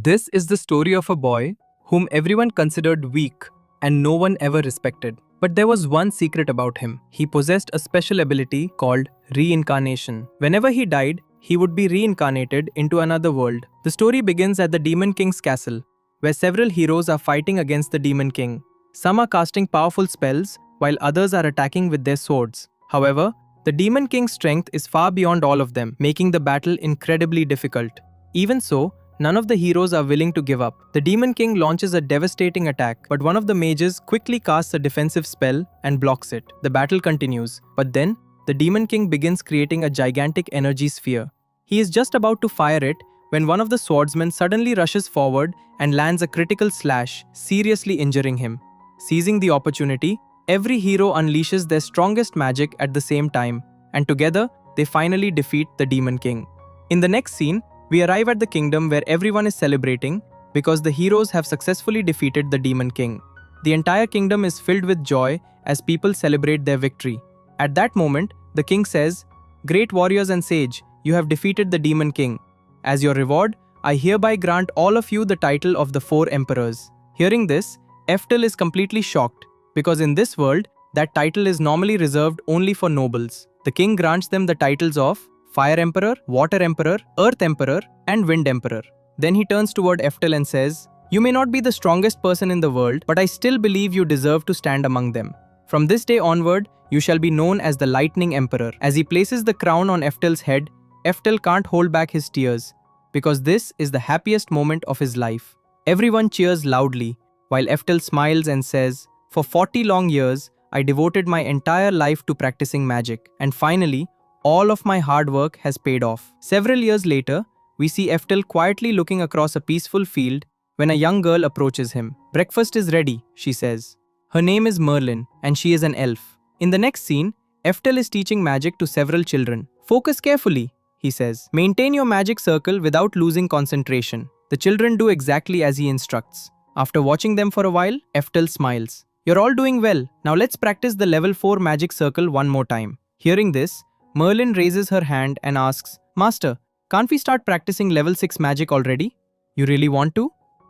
This is the story of a boy whom everyone considered weak and no one ever respected. But there was one secret about him. He possessed a special ability called reincarnation. Whenever he died, he would be reincarnated into another world. The story begins at the Demon King's castle, where several heroes are fighting against the Demon King. Some are casting powerful spells, while others are attacking with their swords. However, the Demon King's strength is far beyond all of them, making the battle incredibly difficult. Even so, none of the heroes are willing to give up. The Demon King launches a devastating attack, but one of the mages quickly casts a defensive spell and blocks it. The battle continues, but then, the Demon King begins creating a gigantic energy sphere. He is just about to fire it when one of the swordsmen suddenly rushes forward and lands a critical slash, seriously injuring him. Seizing the opportunity, every hero unleashes their strongest magic at the same time, and together, they finally defeat the Demon King. In the next scene, we arrive at the kingdom where everyone is celebrating because the heroes have successfully defeated the Demon King. The entire kingdom is filled with joy as people celebrate their victory. At that moment, the king says, "Great warriors and sage, you have defeated the Demon King. As your reward, I hereby grant all of you the title of the Four Emperors." Hearing this, Eftel is completely shocked because in this world, that title is normally reserved only for nobles. The king grants them the titles of Fire Emperor, Water Emperor, Earth Emperor, and Wind Emperor. Then he turns toward Eftel and says, "You may not be the strongest person in the world, but I still believe you deserve to stand among them. From this day onward, you shall be known as the Lightning Emperor." As he places the crown on Eftel's head, Eftel can't hold back his tears, because this is the happiest moment of his life. Everyone cheers loudly, while Eftel smiles and says, "For 40 long years, I devoted my entire life to practicing magic, and finally, all of my hard work has paid off." Several years later, we see Eftel quietly looking across a peaceful field when a young girl approaches him. "Breakfast is ready," she says. Her name is Merlin, and she is an elf. In the next scene, Eftel is teaching magic to several children. "Focus carefully," he says. "Maintain your magic circle without losing concentration." The children do exactly as he instructs. After watching them for a while, Eftel smiles. "You're all doing well. Now let's practice the level 4 magic circle one more time." Hearing this, Merlin raises her hand and asks, "Master, can't we start practicing level 6 magic already?" "You really want to?"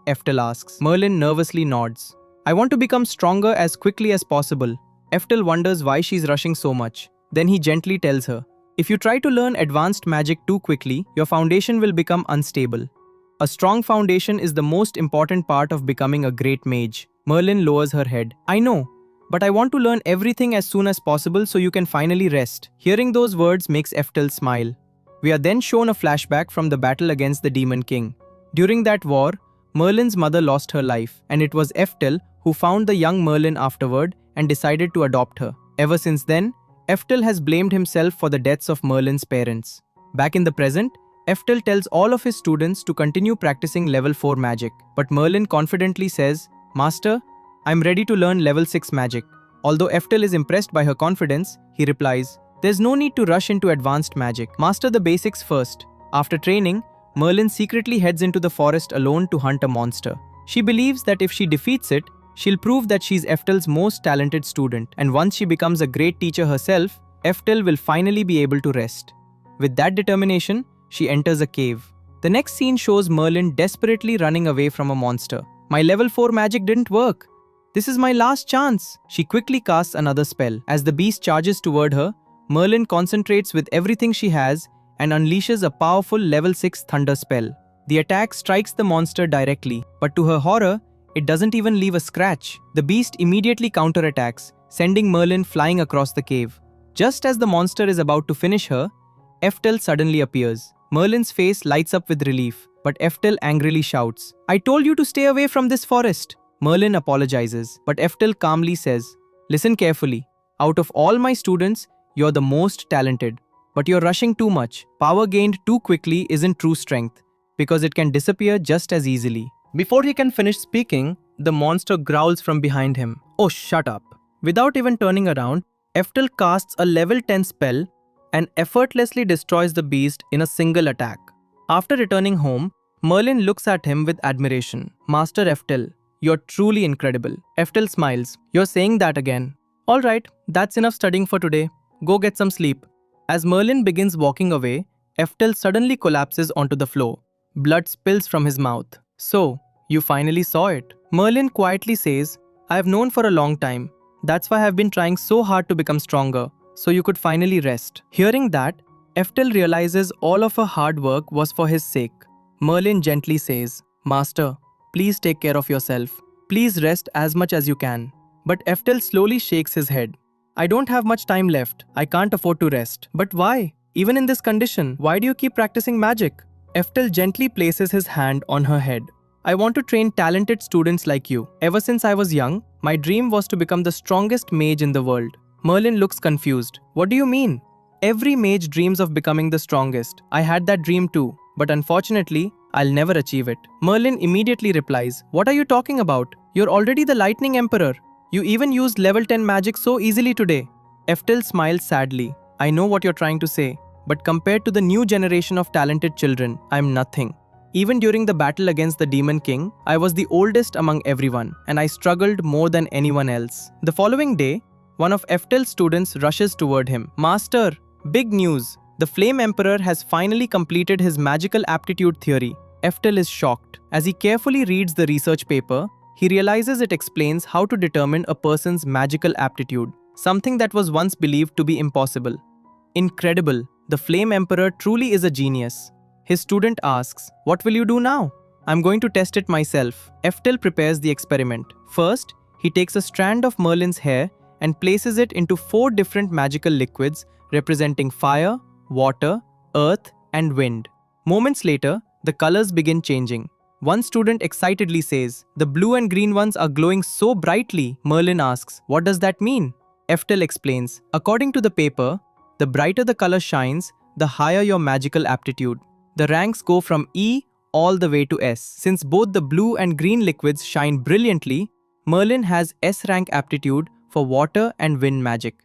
Eftel asks. Merlin nervously nods. "I want to become stronger as quickly as possible." Eftel wonders why she's rushing so much. Then he gently tells her, "If you try to learn advanced magic too quickly, your foundation will become unstable. A strong foundation is the most important part of becoming a great mage." Merlin lowers her head. "I know, but I want to learn everything as soon as possible so you can finally rest." Hearing those words makes Eftel smile. We are then shown a flashback from the battle against the Demon King. During that war, Merlin's mother lost her life, and it was Eftel who found the young Merlin afterward and decided to adopt her. Ever since then, Eftel has blamed himself for the deaths of Merlin's parents. Back in the present, Eftel tells all of his students to continue practicing level 4 magic, but Merlin confidently says, "Master, I'm ready to learn level 6 magic." Although Eftel is impressed by her confidence, he replies, "There's no need to rush into advanced magic. Master the basics first." After training, Merlin secretly heads into the forest alone to hunt a monster. She believes that if she defeats it, she'll prove that she's Eftel's most talented student, and once she becomes a great teacher herself, Eftel will finally be able to rest. With that determination, she enters a cave. The next scene shows Merlin desperately running away from a monster. "My level 4 magic didn't work. This is my last chance." She quickly casts another spell. As the beast charges toward her, Merlin concentrates with everything she has and unleashes a powerful level 6 thunder spell. The attack strikes the monster directly, but to her horror, it doesn't even leave a scratch. The beast immediately counterattacks, sending Merlin flying across the cave. Just as the monster is about to finish her, Eftel suddenly appears. Merlin's face lights up with relief, but Eftel angrily shouts, "I told you to stay away from this forest." Merlin apologizes, but Eftel calmly says, "Listen carefully. Out of all my students, you're the most talented. But you're rushing too much. Power gained too quickly isn't true strength, because it can disappear just as easily." Before he can finish speaking, the monster growls from behind him. "Oh, shut up." Without even turning around, Eftel casts a level 10 spell and effortlessly destroys the beast in a single attack. After returning home, Merlin looks at him with admiration. "Master Eftel, you're truly incredible." Eftel smiles. "You're saying that again. Alright, that's enough studying for today. Go get some sleep." As Merlin begins walking away, Eftel suddenly collapses onto the floor. Blood spills from his mouth. So, you finally saw it. Merlin quietly says, I have known for a long time. That's why I have been trying so hard to become stronger, so you could finally rest. Hearing that, Eftel realizes all of her hard work was for his sake. Merlin gently says, Master, please take care of yourself. Please rest as much as you can. But Eftel slowly shakes his head. I don't have much time left. I can't afford to rest. But why? Even in this condition, why do you keep practicing magic? Eftel gently places his hand on her head. I want to train talented students like you. Ever since I was young, my dream was to become the strongest mage in the world. Merlin looks confused. What do you mean? Every mage dreams of becoming the strongest. I had that dream too, but unfortunately, I'll never achieve it. Merlin immediately replies, What are you talking about? You're already the Lightning Emperor. You even used level 10 magic so easily today. Eftel smiles sadly. I know what you're trying to say, but compared to the new generation of talented children, I'm nothing. Even during the battle against the Demon King, I was the oldest among everyone, and I struggled more than anyone else. The following day, one of Eftel's students rushes toward him. Master, big news! The Flame Emperor has finally completed his magical aptitude theory. Eftel is shocked. As he carefully reads the research paper, he realizes it explains how to determine a person's magical aptitude, something that was once believed to be impossible. Incredible! The Flame Emperor truly is a genius. His student asks, What will you do now? I'm going to test it myself. Eftel prepares the experiment. First, he takes a strand of Merlin's hair and places it into 4 different magical liquids representing fire, water, earth, and wind. Moments later, the colors begin changing. One student excitedly says, The blue and green ones are glowing so brightly. Merlin asks, What does that mean? Eftel explains, According to the paper, the brighter the color shines, the higher your magical aptitude. The ranks go from E all the way to S. Since both the blue and green liquids shine brilliantly, Merlin has S rank aptitude for water and wind magic.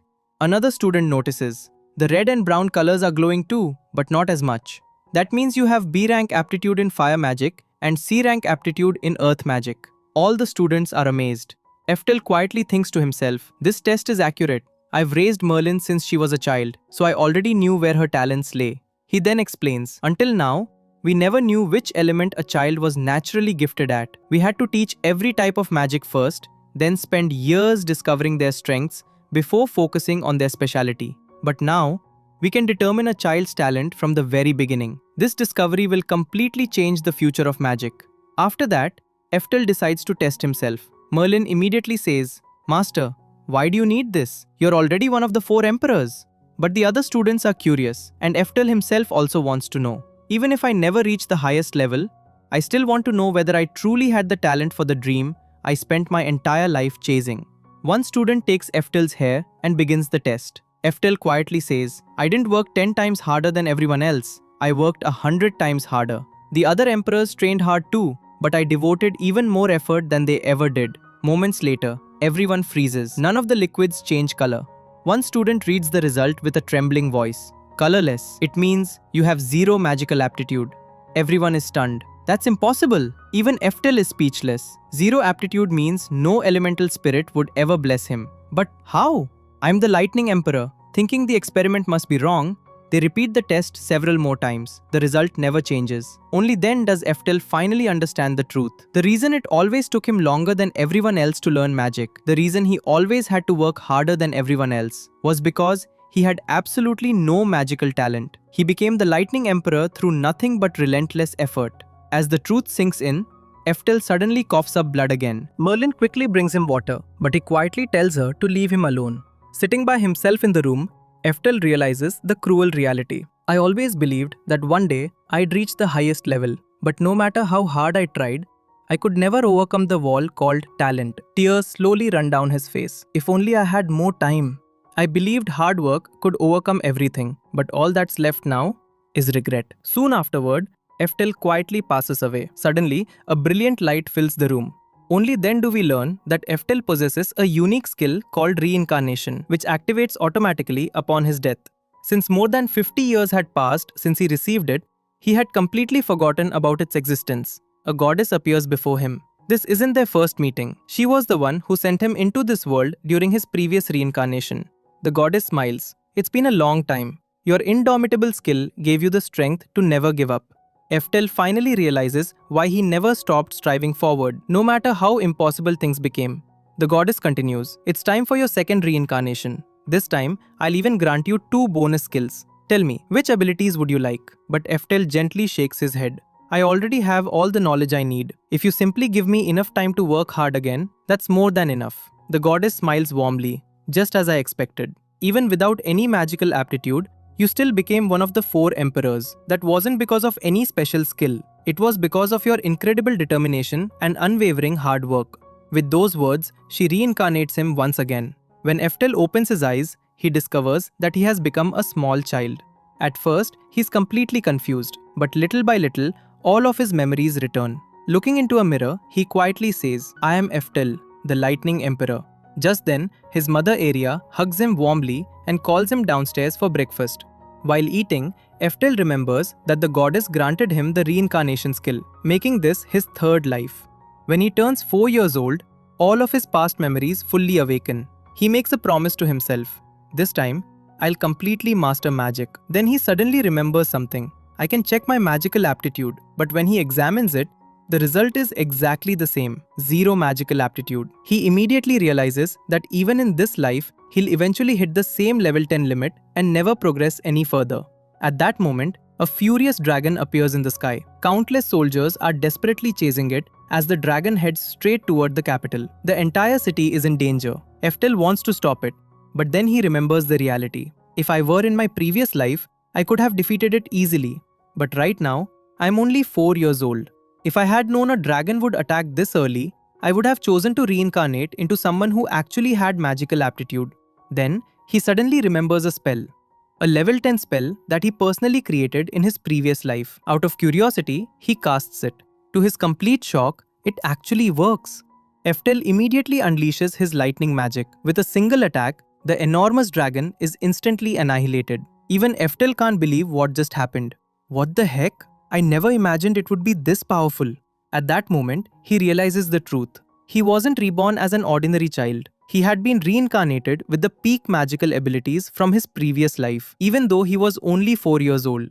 Another student notices, the red and brown colors are glowing too, but not as much. That means you have B rank aptitude in fire magic and C rank aptitude in earth magic. All the students are amazed. Eftel quietly thinks to himself, this test is accurate. I've raised Merlin since she was a child, so I already knew where her talents lay. He then explains, until now, we never knew which element a child was naturally gifted at. We had to teach every type of magic first, then spend years discovering their strengths before focusing on their specialty. But now, we can determine a child's talent from the very beginning. This discovery will completely change the future of magic. After that, Eftel decides to test himself. Merlin immediately says, Master, why do you need this? You're already one of the 4 emperors. But the other students are curious, and Eftel himself also wants to know. Even if I never reach the highest level, I still want to know whether I truly had the talent for the dream I spent my entire life chasing. One student takes Eftel's hair and begins the test. Eftel quietly says, I didn't work 10 times harder than everyone else. I worked 100 times harder. The other emperors trained hard too, but I devoted even more effort than they ever did. Moments later, everyone freezes. None of the liquids change color. One student reads the result with a trembling voice. Colorless. It means you have 0 magical aptitude. Everyone is stunned. That's impossible. Even Eftel is speechless. 0 aptitude means no elemental spirit would ever bless him. But how? I'm the Lightning Emperor. Thinking the experiment must be wrong, they repeat the test several more times. The result never changes. Only then does Eftel finally understand the truth. The reason it always took him longer than everyone else to learn magic, the reason he always had to work harder than everyone else, was because he had absolutely no magical talent. He became the Lightning Emperor through nothing but relentless effort. As the truth sinks in, Eftel suddenly coughs up blood again. Merlin quickly brings him water, but he quietly tells her to leave him alone. Sitting by himself in the room, Eftel realizes the cruel reality. I always believed that one day I'd reach the highest level, but no matter how hard I tried, I could never overcome the wall called talent. Tears slowly run down his face. If only I had more time. I believed hard work could overcome everything, but all that's left now is regret. Soon afterward, Eftel quietly passes away. Suddenly, a brilliant light fills the room. Only then do we learn that Eftel possesses a unique skill called reincarnation, which activates automatically upon his death. Since more than 50 years had passed since he received it, he had completely forgotten about its existence. A goddess appears before him. This isn't their first meeting. She was the one who sent him into this world during his previous reincarnation. The goddess smiles. It's been a long time. Your indomitable skill gave you the strength to never give up. Eftel finally realizes why he never stopped striving forward, no matter how impossible things became. The goddess continues, "It's time for your second reincarnation. This time, I'll even grant you 2 bonus skills. Tell me, which abilities would you like?" But Eftel gently shakes his head. "I already have all the knowledge I need. If you simply give me enough time to work hard again, that's more than enough." The goddess smiles warmly, just as I expected. Even without any magical aptitude, you still became one of the 4 emperors. That wasn't because of any special skill. It was because of your incredible determination and unwavering hard work. With those words, she reincarnates him once again. When Eftel opens his eyes, he discovers that he has become a small child. At first, he's completely confused, but little by little, all of his memories return. Looking into a mirror, he quietly says, "I am Eftel, the Lightning Emperor." Just then, his mother Aria hugs him warmly and calls him downstairs for breakfast. While eating, Eftel remembers that the goddess granted him the reincarnation skill, making this his 3rd life. When he turns 4 years old, all of his past memories fully awaken. He makes a promise to himself. "This time, I'll completely master magic." Then he suddenly remembers something. "I can check my magical aptitude," but when he examines it, the result is exactly the same, 0 magical aptitude. He immediately realizes that even in this life, he'll eventually hit the same level 10 limit and never progress any further. At that moment, a furious dragon appears in the sky. Countless soldiers are desperately chasing it as the dragon heads straight toward the capital. The entire city is in danger. Eftel wants to stop it, but then he remembers the reality. "If I were in my previous life, I could have defeated it easily. But right now, I'm only 4 years old. If I had known a dragon would attack this early, I would have chosen to reincarnate into someone who actually had magical aptitude." Then, he suddenly remembers a spell. A level 10 spell that he personally created in his previous life. Out of curiosity, he casts it. To his complete shock, it actually works. Eftel immediately unleashes his lightning magic. With a single attack, the enormous dragon is instantly annihilated. Even Eftel can't believe what just happened. "What the heck? I never imagined it would be this powerful." At that moment, he realizes the truth. He wasn't reborn as an ordinary child. He had been reincarnated with the peak magical abilities from his previous life, even though he was only 4 years old.